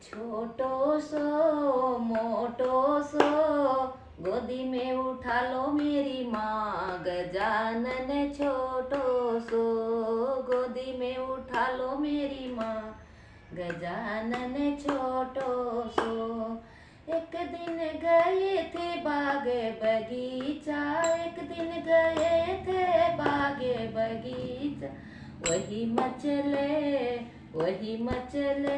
छोटो सो मोटो सो गोदी में उठा लो मेरी माँ। गजानन छोटो सो गोदी में उठा लो मेरी माँ। गजानन छोटो सो। एक दिन गए थे बाग बगीचा, एक दिन गए थे बाग बगीचा। वही मचले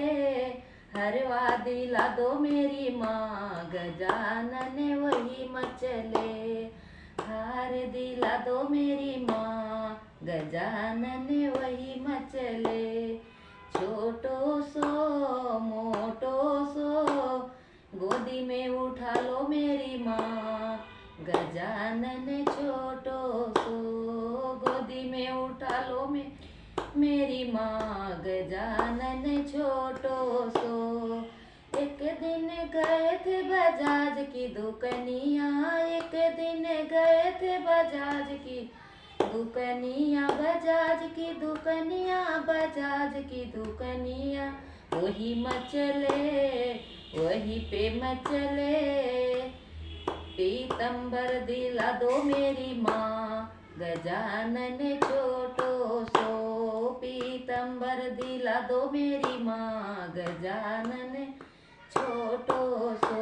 हरवा दिला दो मेरी माँ। गजानन वही मचले हार दिला दो मेरी माँ। गजानन वही मचले। छोटो सो मोटो सो गोदी में उठा लो मेरी माँ। गजानन छोटो सो गोदी में उठा लो मेरी माँ। गजानन छोटो सो। एक दिन गए थे बजाज की दुकनिया, एक दिन गए थे बजाज की दुकनिया, बजाज की दुकनिया, बजाज की दुकनिया। वही मचले वही पे मचले पीतंबर दिला दो मेरी माँ। गजानन छोटो सो पीतंबर दिला दो मेरी माँ। गजानन छोटो सो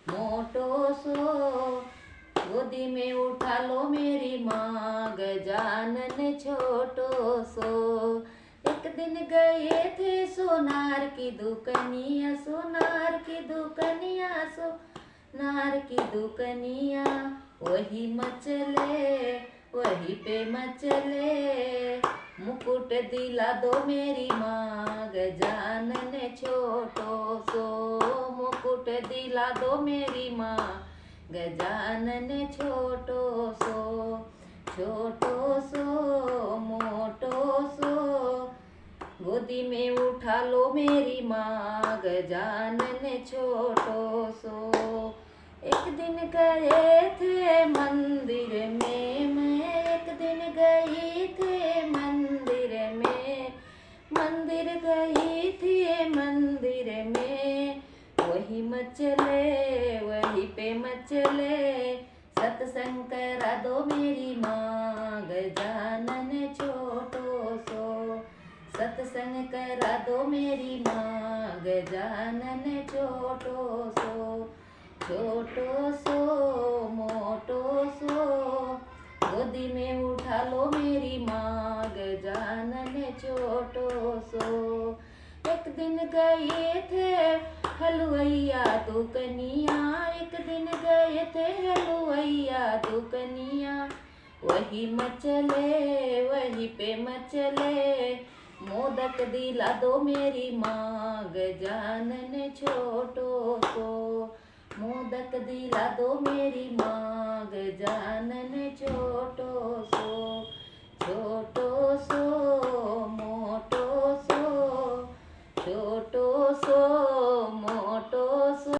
मोटो सो गोदी में उठा लो मेरी माँ। गजानन छोटो सो। एक दिन गए थे सोनार की दुकनिया, सोनार की दुकनिया, सोनार की दुकनिया। वही मचले वही पे मचले मुकुट दिला दो मेरी माँ। गजानन छोटो सो मुकुट दिला दो मेरी माँ। गजानन छोटो सो मोटो सो गोदी में उठा लो मेरी माँ। गजानन छोटो सो। एक दिन गए थे मंदिर में मैं, एक दिन गई थे मंदिर में, मंदिर गई थी मंदिर में। वही मचले वही पे मचले सत्संग करा दो मेरी माँ। गजानन छोटो सो सत्संग करा दो मेरी माँ। गजानन छोटो सो मोटो सो गोदी में उठा लो मेरी माँ। गजानन छोटो सो। एक दिन गए थे हलवैया दुकनिया, एक दिन गए थे हलवैया दुकनिया। वही मचले वही पे मचले मोदक दिला दो मेरी माँ। गजानन छोटो सो मोदक दिला दो मेरी माँ। गजानन छोटो सो।